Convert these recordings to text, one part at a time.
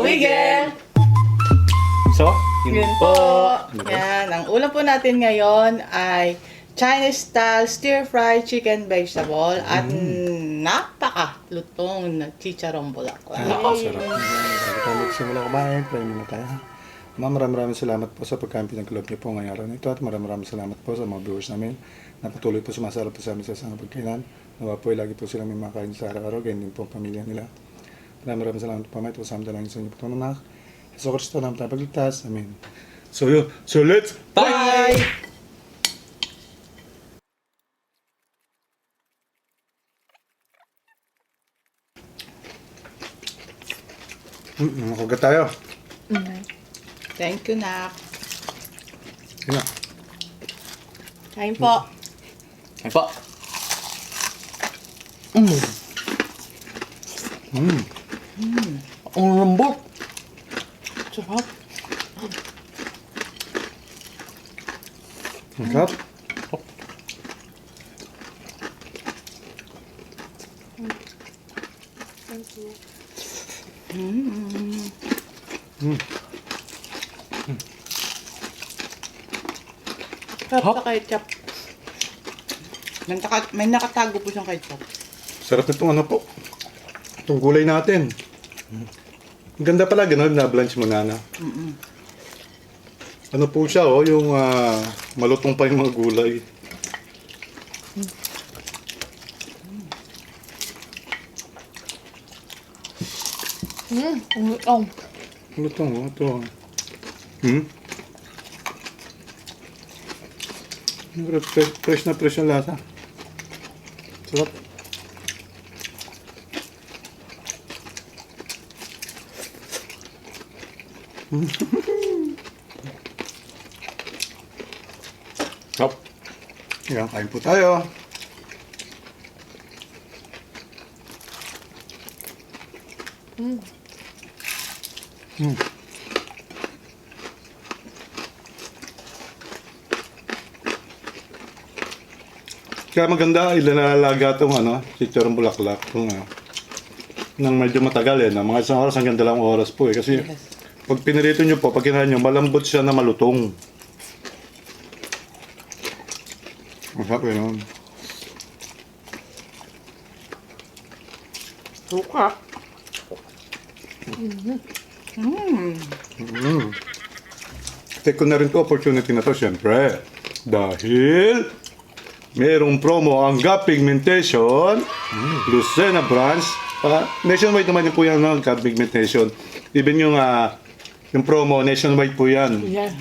Wiggle! So, Yun po. Yan, ang ulam po natin ngayon ay Chinese style stir-fried chicken vegetable at napaka-lutong na chicharong bulaklak. sarap. Bago tayo magsimula kumain, pray muna tayo. Ma'am, maraming salamat po sa pagkain pinagkaloob niyo po ngayong araw nito at maraming salamat po sa mga viewers namin na patuloy po sumasarap po sa amin sa isang pagkainan. Nawa po lagi po sila may makain sa araw-araw, ganyan din po ang pamilya nila. Maraming salamat po, may kasama tayo sa inyo po ito naman. Sa Kristo namin tayo pagligtas. Amen. So let's Bye! Makagat tayo. Thank you, Nak. Yun na. Kain po. Ay po. Ang lambot. Sarap. Ang sarap. Sarap sa ketchup. May nakatago po siyang ketchup. Sarap itong ano po. Itong gulay natin. Ang ganda pala, gano'n, na-blanch mo na. Ano po siya, oh, yung malutong pa yung mga gulay. Oh. Malutong, oh, ito. Fresh na fresh yung lasa. Sarap. Sarap. Yan, kain po tayo. Kaya maganda ilalalaga itong chicharong bulaklak. Nang medyo matagal mga isang oras hanggang 2 oras po Kasi pag pinirito nyo po, pag kinain nyo, malambot siya na malutong. Masarap yun. Suka. Take ko na rin to opportunity na to, syempre. Dahil merong promo ang Gap Pigmentation, Lucena Branch. Nationwide naman din po yan, Gap Pigmentation. Even yung promo, nationwide po yan. Yan.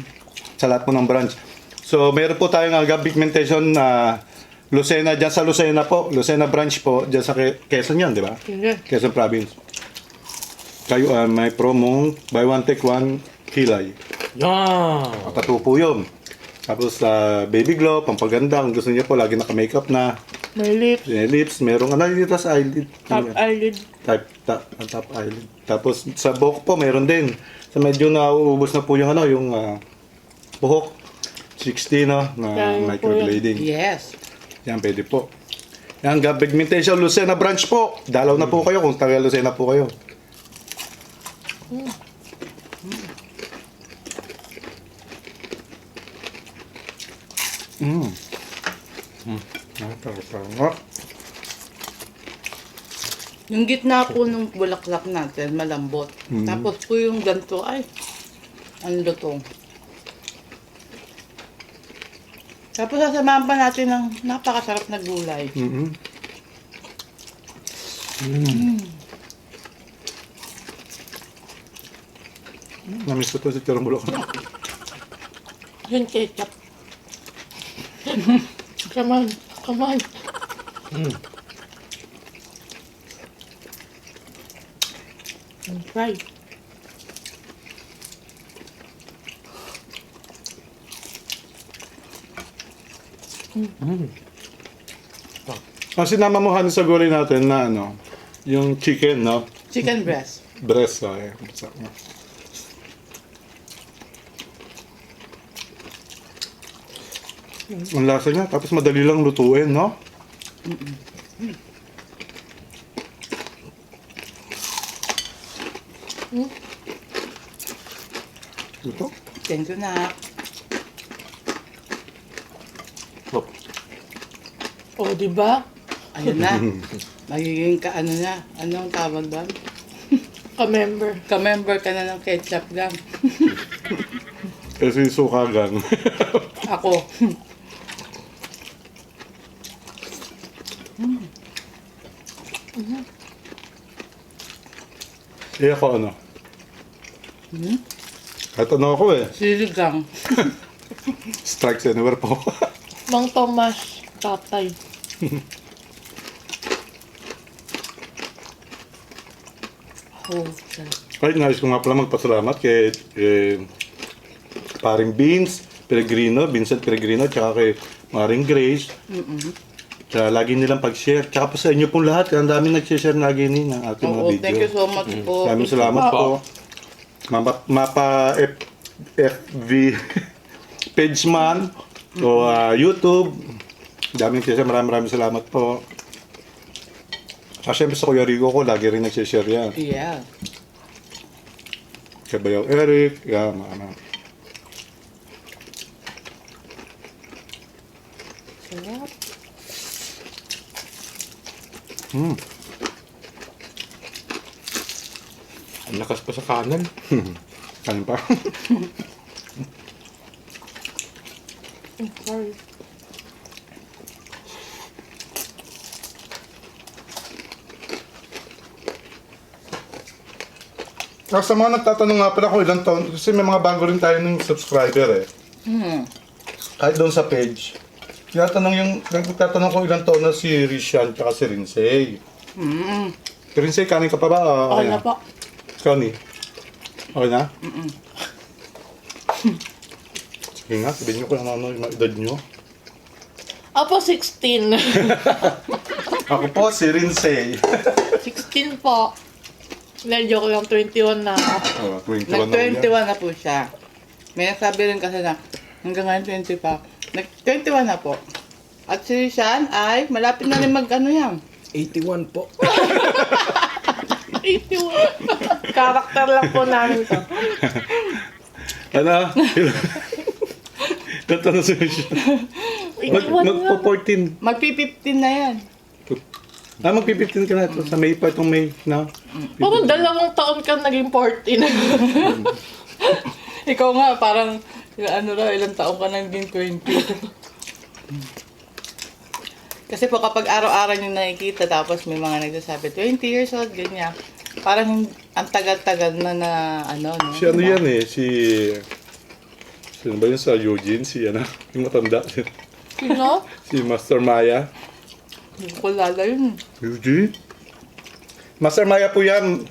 Sa lahat po ng branch. So, meron po tayong Gap Pigmentation na Lucena, dyan sa Lucena po. Lucena Branch po, dyan sa Quezon yan, di ba? Quezon Province. Kayo may promong buy one take one kilay. Yan. Tattoo po yun. Tapos baby glow, pampaganda. Kung gusto niyo po, lagi naka-makeup na. May lips. May lips, merong dito sa eyelid. Top eyelid. Top eyelid. Tapos sa buhok po, meron din. So medyo nauubos na po yung yung buhok. 60 na microblading. Yes. Yan, pwede po. Yan, Gap Pigmentation Lucena Branch po. Dalaw na po kayo kung taga Lucena po kayo. Yung gitna po ng bulaklak natin, malambot. Tapos po yung ganito, ay, ang lutong. Tapos sasamahan pa natin ng napakasarap na gulay. Namiss ko to si Tirang Bulaklak. Yung ketchup. Come on, come on. Fry. Kasi namamuhan sa gulay natin na yung chicken, no? Chicken breast. Breast, Ang lasa niya, tapos madali lang lutuin, no? Ito. Thank you na. Oh. Oh, di ba? Ayun na. Magiging ano na. Anong tawag doon? Ka-member. Ka-member ka na ng ketchup gang. Kasi suka gang. Ako. Eh ako ano? Kahit ano ako eh. Sili gang. Strikes anywhere po. Mang Tomas, tatay. Oh, sarap. Kahit nais ko nga pala magpasalamat kay paring Beans, Pellegrino, Vincent Pellegrino, tsaka kay Maring Grace. Tsaka lagi nilang pag-share. Tsaka po sa inyo pong lahat. Ang dami nag-share lagi ng ating mga Oo, video. thank you so much po. Maraming salamat po. Mapa FV page man o YouTube. Daming share. Maraming salamat po. At syempre sa Kuya Rico ko, lagi rin nag-share yan. Yeah. Kay Bayaw Eric, yan, ano. Sarap. Ang lakas pa sa kanan. Kanin pa. Sorry. Sa mga nagtatanong nga pala kung ilang taon, kasi may mga bago rin tayo ng subscriber eh. Kahit doon sa page. Nagtatanong kung ilang taon na si Rishan at si Rinsei. Si Rinsei, kanin ka pa ba? Okay na po. Connie, okay na? Sige nga, sabihin nyo kung ano yung edad nyo. Apo, 16. Ako po, si Rinsei. 16 po. Medyo ko yung 21 na ako. 21 na Nag-21 yan. na po siya. May nagsabi rin kasi na hanggang ngayon 20 pa. Nag-21 na po. At si Sean ay malapit na rin mag-ano yan. 81 po. 81. Karakter lang po namin to. Ano? Tatanong si Rishan. 81 na. Magpo-14. Magpi-15 na yan. Magpi-15 ka na ito. Sa May pa itong May na. Parang 2 taon ka naging 14. Ikaw nga, parang ano raw, ilang taong ka naging 20. Kasi po kapag araw-araw yung nakikita tapos may mga nagsasabi 20 years old, ganyan. Parang ang tagal-tagal na ano, no? Si ano yan eh, sino ba yun sa Eugene? Si ano, yung matanda. Sino? Si Master Maya. Hindi ko lala yun. Eugene? Master Maya po yan.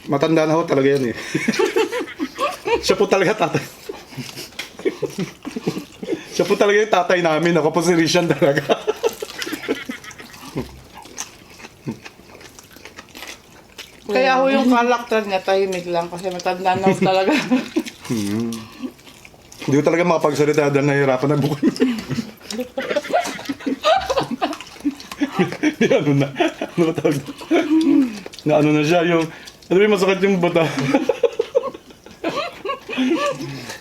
Matanda na ho talaga yan eh. Siya po talaga tatay. Siya po talaga yung tatay namin. Ako po si Rishan talaga. Kaya ho yung karakter niya, tahimik lang kasi matanda na ho talaga. Hindi ko talaga makapagsalita dahil nahihirapan na buko. Ano na? Ano ba tawag doon? Na ano na siya, yung... Ano ba yung masakit yung bata?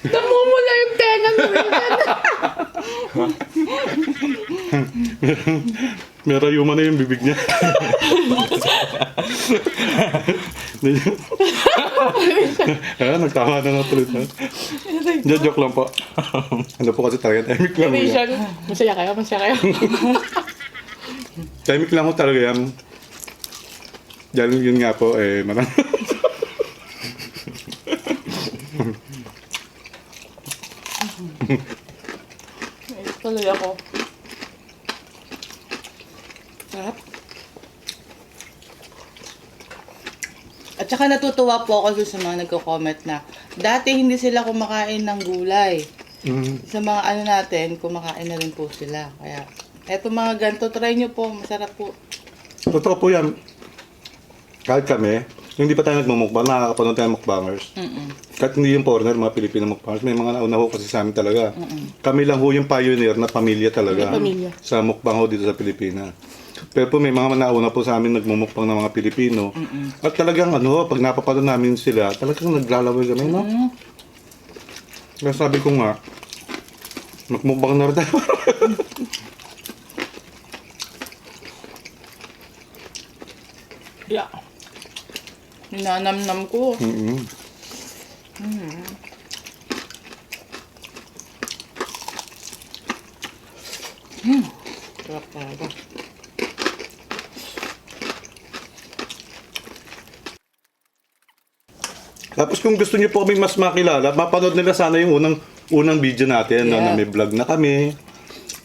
Namumula yung tenga mo. May rayuma na yung bibig niya. Nagtawa na tuloy. Joke lang po. Ano po kasi talaga, timing lang. Vision. Masaya kayo, masaya kayo. Timing lang ko talaga yan. Dahil yun nga po, marami. Tuloy ako. Sarap. At saka natutuwa po ako sa mga nagko-comment na dati hindi sila kumakain ng gulay. Sa mga ano natin, kumakain na rin po sila. Kaya, eto mga ganito, try nyo po. Masarap po. Totoo po yan. Kahit kami, Hindi pa tayo nagmumukbang, nakakapanood tayo ng mukbangers. Kahit hindi yung foreigner, mga Pilipino mukbangers, may mga nauna ho kasi sa amin talaga. Kami lang ho yung pioneer na pamilya talaga Pamilya. sa mukbang ho dito sa Pilipinas. Pero po may mga nauna po sa amin nagmumukbang ng mga Pilipino. At talagang pag napapanood namin sila, talagang naglalaway kami, no? Kaya sabi ko nga, magmukbang na rin tayo. Yeah. Ninanamnam ko. Sarap talaga. Tapos kung gusto niyo po kami mas makilala, mapanood nila sana yung unang video natin, Yeah. na may vlog na kami.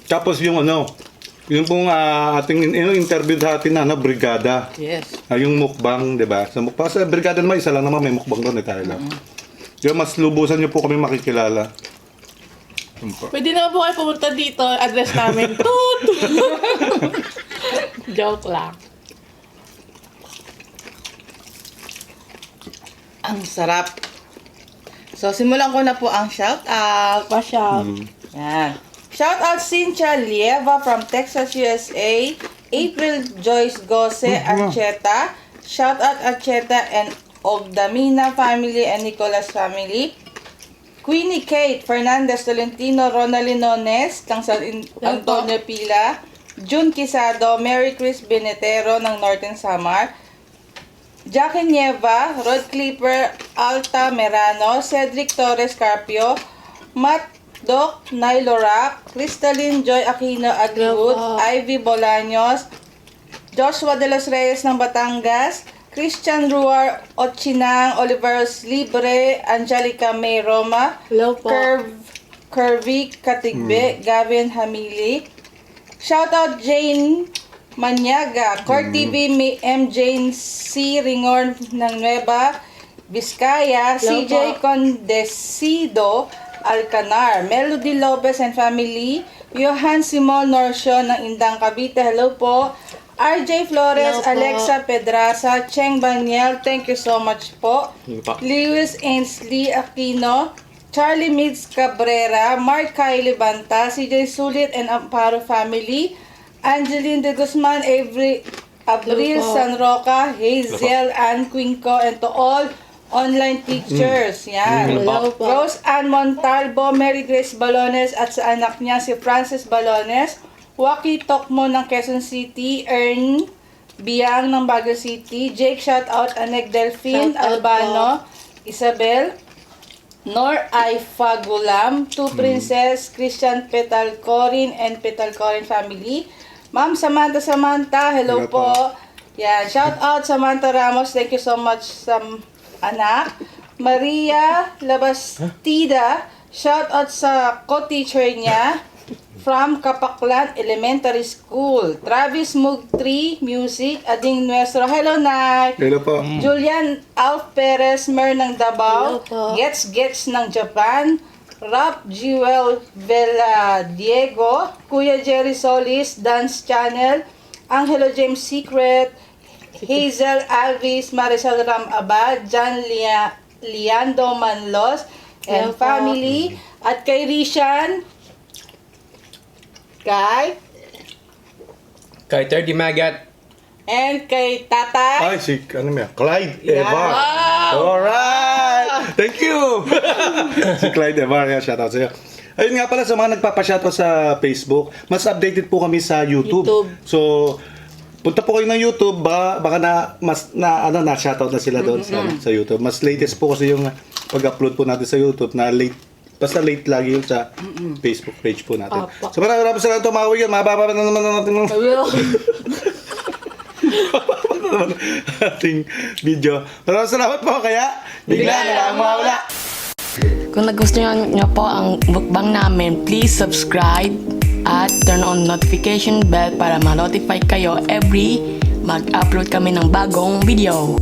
Tapos yung yung pong ating interview sa atin na brigada. Yes. Yung mukbang, 'di ba? Sa mukbang sa brigada naman isa lang naman may mukbang doon tayo lang. Yung mas lubusan niyo po kami makikilala. Yun po. Pwede naman po kayo pumunta dito. Address namin. Toot! Joke lang. Ang sarap. So, simulan ko na po ang shout out. Pasya. Yan. Shout out Cynthia Lieva from Texas, USA. April Joyce Gose Archeta. Shout out Archeta and Ogdamina family and Nicolas family. Queenie Kate Fernandez Tolentino Ronaldin Nones ng San Antonio Pila. June Quisado Mary Chris Benetero ng Northern Samar. Jackie Nieva, Rod Clipper, Alta Merano, Cedric Torres Carpio, Matt Doc Nailorak, Crystalline Joy Aquino Agliwood, Ivy Bolaños, Joshua de los Reyes ng Batangas, Christian Ruar Ochinang, Oliveros Libre, Angelica May Roma, Hello po. Curvy Katigbe, Gavin Hamili. Shoutout Jane Manyaga, Core TV M. Jane C. Ringor ng Nueva Vizcaya, Hello CJ Condesido Alcanar, Melody Lopez and family, Johan Simon Norcio ng Indang Cavite, hello po. RJ Flores, Hello po. Alexa Pedraza, Cheng Baniel, thank you so much po. Hindi pa. Lewis Ainsley Aquino, Charlie Mids Cabrera, Mark Kylie Banta, CJ Sulit and Amparo family, Angeline de Guzman, Avril Hello po. San Roca, Hazel Ann Quinco, and to all online teachers. Yan. Hello po. Rose Ann Montalvo, Mary Grace Balones at sa anak niya si Francis Balones, Waki Tokmo ng Quezon City, Ern Biang ng Baguio City, Jake shoutout, Anek Delphine, Shoutout Albano, Isabel, Nor Aifa Gulam, Two Princess, Christian Petalcorin and Petalcorin family, Ma'am Samantha, hello Hello po. po. Yan, shout out Samantha Ramos, thank you so much sa anak. Maria Labastida, shout out sa co-teacher niya from Kapaklan Elementary School. Travis Mugtri, music, Ading Nuestro, hello Nay. Hello po. Julian Alf Perez, Mer ng Davao, Hello po. Gets ng Japan, Rap Jewel Vela Diego, Kuya Jerry Solis, Dance Channel, Angelo James Secret, Hazel Alvis, Marisol Ram Abad, John Liando Manlos, and Hello po. family, at kay Rishan, kay, Kay Di Magat. and kay Tatay. Ay, si Clyde Yeah. Evar. Alright! Thank you! Si Clyde Evar, shoutout sa'yo. Ayun nga pala sa mga nagpapashoutout sa Facebook, mas updated po kami sa YouTube. So, punta po kayo ng YouTube, baka na shoutout na sila doon sa YouTube. Mas latest po kasi yung pag-upload po natin sa YouTube na late. Basta late lagi yun sa Facebook page po natin. Apa. So maraming salamat tumawag yun. Mababa na naman natin ng ating video. Maraming salamat po kaya bigla na lang mawala. Kung nagustuhan nyo po ang mukbang namin, please subscribe at turn on notification bell para ma-notify kayo every mag-upload kami ng bagong video.